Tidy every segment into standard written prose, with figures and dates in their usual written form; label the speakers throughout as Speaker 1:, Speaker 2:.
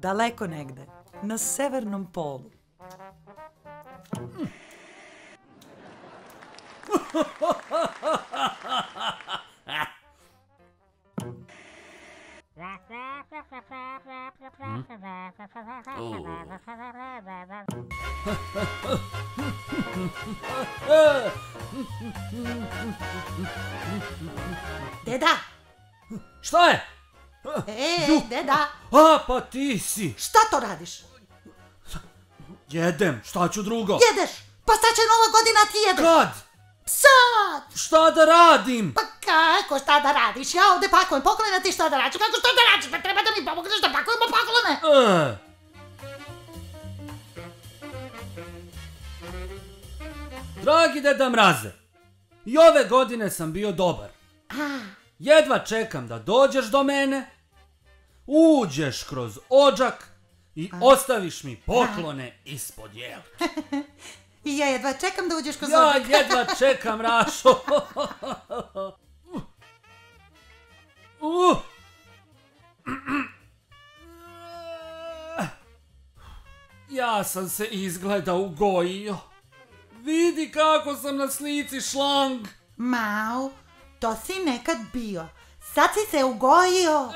Speaker 1: daleko negde, na severnom polu. Deda!
Speaker 2: Šta je?
Speaker 1: Deda!
Speaker 2: A, pa ti si!
Speaker 1: Šta to radiš?
Speaker 2: Jedem, šta ću drugo?
Speaker 1: Jedeš! Pa sad će Nova godina, ti jedeš!
Speaker 2: Kad?
Speaker 1: Sad!
Speaker 2: Šta da radim?
Speaker 1: Pa kako šta da radiš? Ja ovdje pakujem poklone, ti šta da radiš? Kako šta da radiš? Pa treba da mi pomogneš da pakujemo poklone!
Speaker 2: Dragi Deda Mraze, i ove godine sam bio dobar. Jedva čekam da dođeš do mene, uđeš kroz odžak i ostaviš mi poklone ispod jela.
Speaker 1: I ja jedva čekam da uđeš kroz
Speaker 2: Ja
Speaker 1: odžak.
Speaker 2: jedva čekam, Rašo. Ja sam se izgleda ugojio. Vidi kako sam na slici šlang.
Speaker 1: Mau, to si nekad bio. Sad si se ugojio.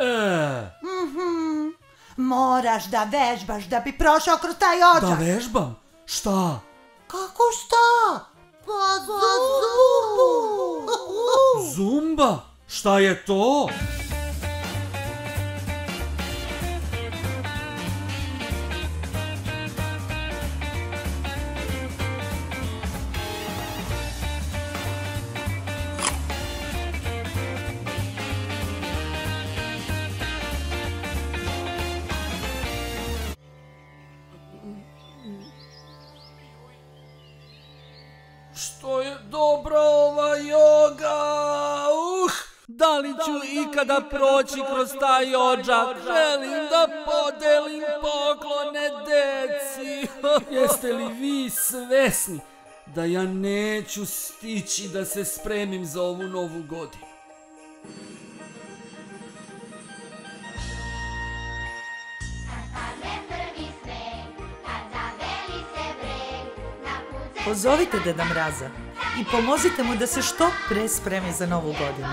Speaker 1: Moraš da vežbaš da bi prošao kroz taj odžak.
Speaker 2: Da vežbam? Šta?
Speaker 1: Kako šta? Pa zumbu.
Speaker 2: Zumba? Šta je to? Što je dobra ova joga! Da li ću ikada proći kroz taj odžak? Želim da podelim poklone deci. Jeste li vi svesni da ja neću stići da se spremim za ovu novu godinu?
Speaker 1: Pozovite Deda Mraza i pomozite mu da se što pre spremi za Novu godinu.